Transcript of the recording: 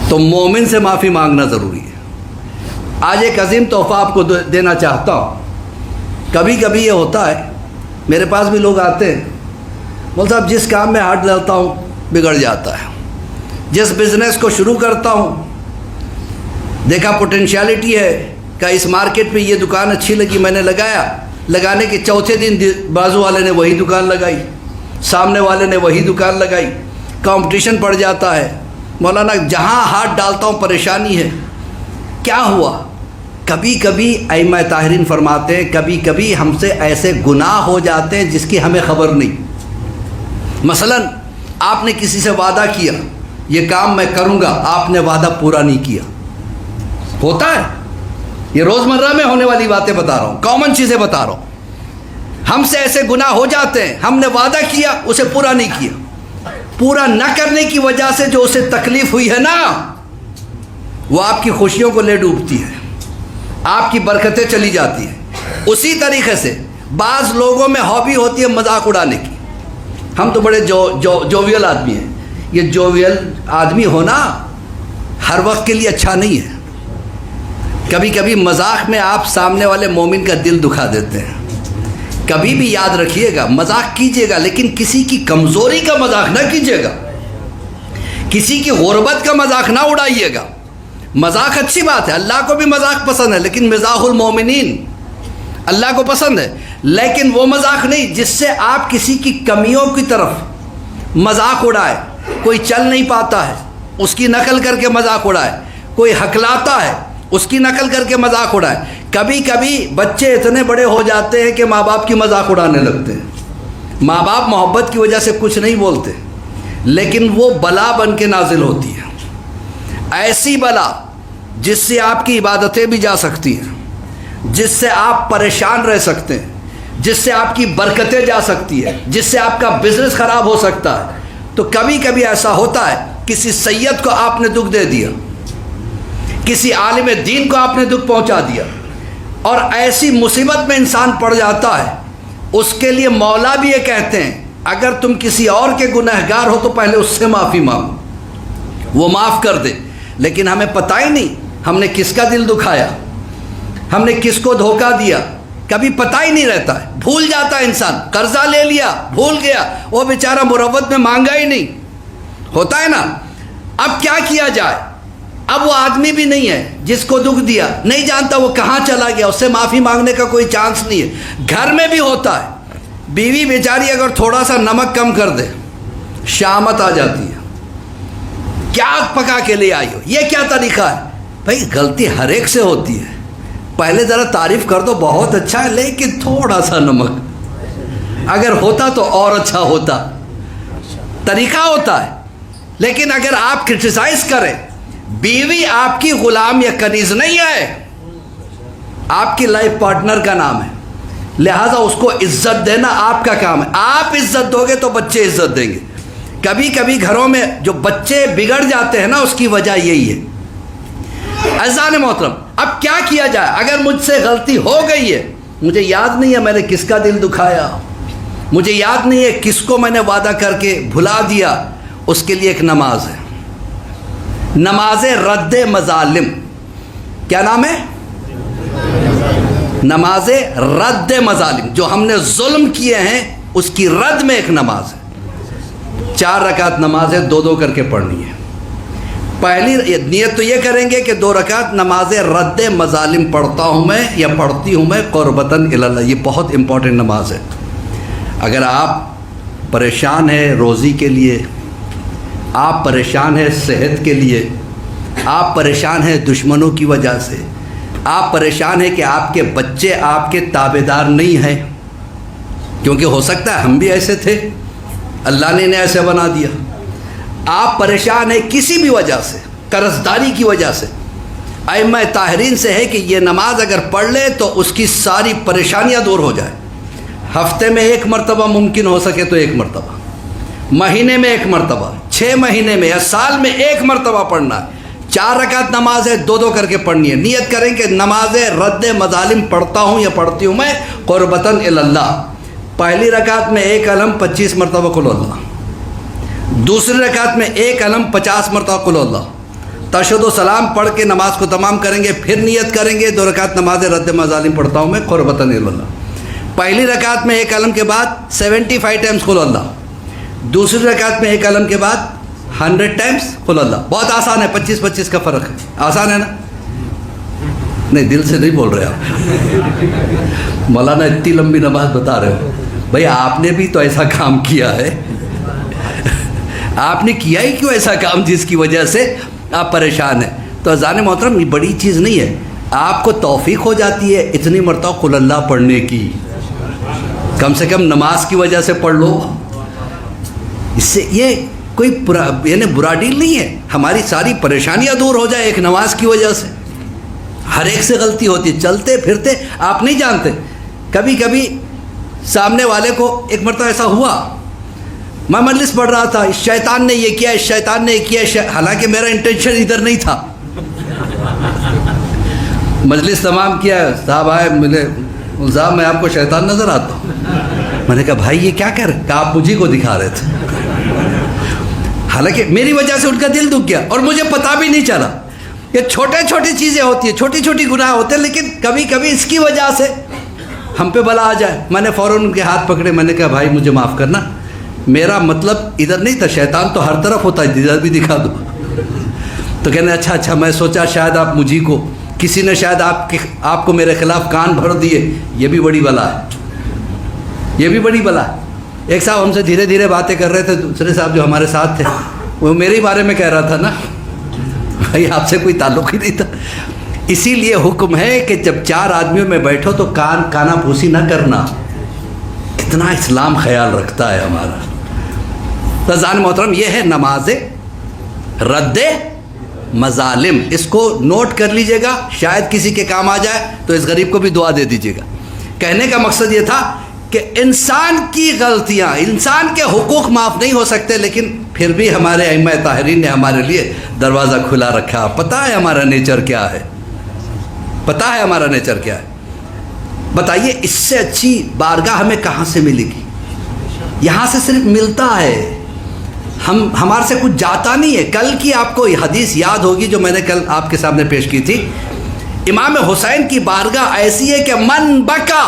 تو مومن سے معافی مانگنا ضروری ہے۔ آج ایک عظیم تحفہ آپ کو دینا چاہتا ہوں۔ کبھی کبھی یہ ہوتا ہے، میرے پاس بھی لوگ آتے ہیں، مول صاحب جس کام میں ہاتھ ڈالتا ہوں بگڑ جاتا ہے، جس بزنس کو شروع کرتا ہوں دیکھا پوٹینشیلٹی ہے کہ اس مارکیٹ پہ یہ دکان اچھی لگی، میں نے لگانے کے چوتھے دن بازو والے نے وہی دکان لگائی، سامنے والے نے وہی دکان لگائی، کمپٹیشن پڑ جاتا ہے۔ مولانا جہاں ہاتھ ڈالتا ہوں پریشانی ہے۔ کیا ہوا؟ کبھی کبھی ائمہ طاہرین فرماتے ہیں کبھی کبھی ہم سے ایسے گناہ ہو جاتے ہیں جس کی ہمیں خبر نہیں۔ مثلا آپ نے کسی سے وعدہ کیا یہ کام میں کروں گا، آپ نے وعدہ پورا نہیں کیا، ہوتا ہے۔ یہ روزمرہ میں ہونے والی باتیں بتا رہا ہوں، کامن چیزیں بتا رہا ہوں۔ ہم سے ایسے گناہ ہو جاتے ہیں، ہم نے وعدہ کیا اسے پورا نہیں کیا، پورا نہ کرنے کی وجہ سے جو اسے تکلیف ہوئی ہے نا، وہ آپ کی خوشیوں کو لے ڈوبتی ہے، آپ کی برکتیں چلی جاتی ہیں۔ اسی طریقے سے بعض لوگوں میں ہابی ہوتی ہے مذاق اڑانے کی۔ ہم تو بڑے جوویل آدمی ہیں، یہ جوویل آدمی ہونا ہر وقت کے لیے اچھا نہیں ہے۔ کبھی کبھی مذاق میں آپ سامنے والے مومن کا دل دکھا دیتے ہیں۔ کبھی بھی یاد رکھیے گا، مذاق کیجیے گا لیکن کسی کی کمزوری کا مذاق نہ کیجیے گا، کسی کی غربت کا مذاق نہ اڑائیے گا۔ مذاق اچھی بات ہے، اللہ کو بھی مذاق پسند ہے، لیکن مزاح المومنین اللہ کو پسند ہے، لیکن وہ مذاق نہیں جس سے آپ کسی کی کمیوں کی طرف مذاق اڑائے۔ کوئی چل نہیں پاتا ہے اس کی نقل کر کے مذاق اڑائے، کوئی ہکلاتا ہے اس کی نقل کر کے مذاق اڑائے۔ کبھی کبھی بچے اتنے بڑے ہو جاتے ہیں کہ ماں باپ کی مذاق اڑانے لگتے ہیں۔ ماں باپ محبت کی وجہ سے کچھ نہیں بولتے، لیکن وہ بلا بن کے نازل ہوتی ہے، ایسی بلا جس سے آپ کی عبادتیں بھی جا سکتی ہیں، جس سے آپ پریشان رہ سکتے ہیں، جس سے آپ کی برکتیں جا سکتی ہیں، جس سے آپ کا بزنس خراب ہو سکتا ہے۔ تو کبھی کبھی ایسا ہوتا ہے کسی سید کو آپ نے دکھ دے دیا، کسی عالم دین کو آپ نے دکھ پہنچا دیا، اور ایسی مصیبت میں انسان پڑ جاتا ہے، اس کے لیے مولا بھی یہ کہتے ہیں اگر تم کسی اور کے گنہگار ہو تو پہلے اس سے معافی مانگو، وہ معاف کر دے۔ لیکن ہمیں پتہ ہی نہیں ہم نے کس کا دل دکھایا، ہم نے کس کو دھوکہ دیا، کبھی پتہ ہی نہیں رہتا ہے، بھول جاتا ہے انسان۔ قرضہ لے لیا بھول گیا، وہ بیچارہ مروت میں مانگا ہی نہیں، ہوتا ہے نا۔ اب کیا کیا جائے؟ اب وہ آدمی بھی نہیں ہے جس کو دکھ دیا، نہیں جانتا وہ کہاں چلا گیا، اس سے معافی مانگنے کا کوئی چانس نہیں ہے۔ گھر میں بھی ہوتا ہے، بیوی بیچاری اگر تھوڑا سا نمک کم کر دے شامت آ جاتی ہے، کیا پکا کے لے آئی ہو، یہ کیا طریقہ ہے؟ بھائی غلطی ہر ایک سے ہوتی ہے، پہلے ذرا تعریف کر دو بہت اچھا ہے لیکن تھوڑا سا نمک، اگر ہوتا تو اور اچھا ہوتا، طریقہ ہوتا ہے۔ لیکن اگر آپ کرٹیسائز کریں، بیوی آپ کی غلام یا کنیز نہیں ہے، آپ کی لائف پارٹنر کا نام ہے، لہٰذا اس کو عزت دینا آپ کا کام ہے۔ آپ عزت دو گے تو بچے عزت دیں گے۔ کبھی کبھی گھروں میں جو بچے بگڑ جاتے ہیں نا، اس کی وجہ یہی ہے۔ عزیزان محترم، اب کیا کیا جائے؟ اگر مجھ سے غلطی ہو گئی ہے، مجھے یاد نہیں ہے میں نے کس کا دل دکھایا، مجھے یاد نہیں ہے کس کو میں نے وعدہ کر کے بھلا دیا، اس کے لیے ایک نماز ہے، نماز رد مظالم۔ کیا نام ہے؟ نماز رد مظالم۔ جو ہم نے ظلم کیے ہیں اس کی رد میں ایک نماز ہے۔ 4 رکعت نماز ہے، 2 کر کے پڑھنی ہے۔ پہلی نیت تو یہ کریں گے کہ 2 رکعت نماز رد مظالم پڑھتا ہوں میں یا پڑھتی ہوں میں قربتاً الی اللہ۔ یہ بہت امپورٹنٹ نماز ہے۔ اگر آپ پریشان ہیں روزی کے لیے، آپ پریشان ہیں صحت کے لیے، آپ پریشان ہیں دشمنوں کی وجہ سے، آپ پریشان ہیں کہ آپ کے بچے آپ کے تابعدار نہیں ہیں، کیونکہ ہو سکتا ہے ہم بھی ایسے تھے، اللہ نے انہیں ایسے بنا دیا، آپ پریشان ہیں کسی بھی وجہ سے، قرضداری کی وجہ سے، ائمہ طاہرین سے ہے کہ یہ نماز اگر پڑھ لے تو اس کی ساری پریشانیاں دور ہو جائے۔ ہفتے میں 1 مرتبہ ممکن ہو سکے تو 1 مرتبہ، مہینے میں 1 مرتبہ، 6 مہینے میں یا سال میں 1 مرتبہ پڑھنا ہے۔ 4 رکعت نماز ہے، 2 کر کے پڑھنی ہے۔ نیت کریں کہ نماز رد مظالم پڑھتا ہوں یا پڑھتی ہوں میں قربتاً الی اللہ۔ پہلی رکعت میں 1 علم 25 مرتبہ قل اللہ، دوسری رکعت میں 1 علم 50 مرتبہ قل اللہ، تشہد و سلام پڑھ کے نماز کو تمام کریں گے، پھر نیت کریں گے 2 رکعت نماز رد مظالم پڑھتا ہوں میں قربتاً اللہ. پہلی رکعت میں ایک علم کے بعد 75 ٹائمز قل اللہ، دوسری رکعت میں ایک علم کے بعد 100 ٹائمز قل اللہ. بہت آسان ہے، 25 کا فرق ہے. آسان ہے نا؟ نہیں، دل سے نہیں بول رہے آپ. مولانا اتنی لمبی نماز بتا رہے ہو، بھئی آپ نے بھی تو ایسا کام کیا ہے. آپ نے کیا ہی کیوں ایسا کام جس کی وجہ سے آپ پریشان ہیں؟ تو اذان محترم یہ بڑی چیز نہیں ہے. آپ کو توفیق ہو جاتی ہے اتنی مرتبہ قل اللہ پڑھنے کی، کم سے کم نماز کی وجہ سے پڑھ لو. اس سے یہ کوئی یعنی برا ڈیل نہیں ہے. ہماری ساری پریشانیاں دور ہو جائے ایک نماز کی وجہ سے. ہر ایک سے غلطی ہوتی ہے، چلتے پھرتے آپ نہیں جانتے. کبھی کبھی سامنے والے کو ایک مرتبہ ایسا ہوا، میں مجلس پڑھ رہا تھا، اس شیطان نے یہ کیا، اس شیطان نے یہ کیا، حالانکہ میرا انٹینشن ادھر نہیں تھا. مجلس تمام کیا، صاحب آئے ملے، صاحب میں آپ کو شیطان نظر آتا ہوں. میں نے کہا بھائی یہ کیا کہہ رہے؟ کہا آپ مجھے کو دکھا رہے تھے. حالانکہ میری وجہ سے ان کا دل دکھ گیا اور مجھے پتہ بھی نہیں چلا. یہ چھوٹی چیزیں ہوتی ہیں، چھوٹی گناہ ہوتے ہیں، لیکن کبھی کبھی اس کی وجہ سے ہم پہ بلا آ جائے. میں نے فوراً ان کے ہاتھ پکڑے، میں نے کہا بھائی مجھے معاف کرنا، میرا مطلب ادھر نہیں تھا. شیطان تو ہر طرف ہوتا ہے، ادھر بھی دکھا دو. تو کہنے اچھا میں سوچا شاید آپ مجھے کو کسی نے شاید آپ کو میرے خلاف کان بھر دیے. یہ بھی بڑی بلا ہے، یہ بھی بڑی بلا ہے. ایک صاحب ہم سے دھیرے دھیرے باتیں کر رہے تھے، دوسرے صاحب جو ہمارے ساتھ تھے وہ میرے ہی بارے میں کہہ رہا تھا نا، بھائی آپ سے کوئی تعلق ہی نہیں تھا. اسی لیے حکم ہے کہ جب 4 آدمیوں میں بیٹھو تو کانا پھوسی نہ کرنا. کتنا اسلام خیال رکھتا ہے ہمارا. اذان محترم یہ ہے نماز رد مظالم. اس کو نوٹ کر لیجئے گا، شاید کسی کے کام آ جائے تو اس غریب کو بھی دعا دے دیجئے گا. کہنے کا مقصد یہ تھا کہ انسان کی غلطیاں، انسان کے حقوق معاف نہیں ہو سکتے، لیکن پھر بھی ہمارے ائمہ طاہرین نے ہمارے لیے دروازہ کھلا رکھا. پتہ ہے ہمارا نیچر کیا ہے، پتہ ہے ہمارا نیچر کیا ہے. بتائیے اس سے اچھی بارگاہ ہمیں کہاں سے ملے گی؟ یہاں سے صرف ملتا ہے، ہمارے سے کچھ جاتا نہیں ہے. کل کی آپ کو حدیث یاد ہوگی جو میں نے کل آپ کے سامنے پیش کی تھی. امام حسین کی بارگاہ ایسی ہے کہ من بکا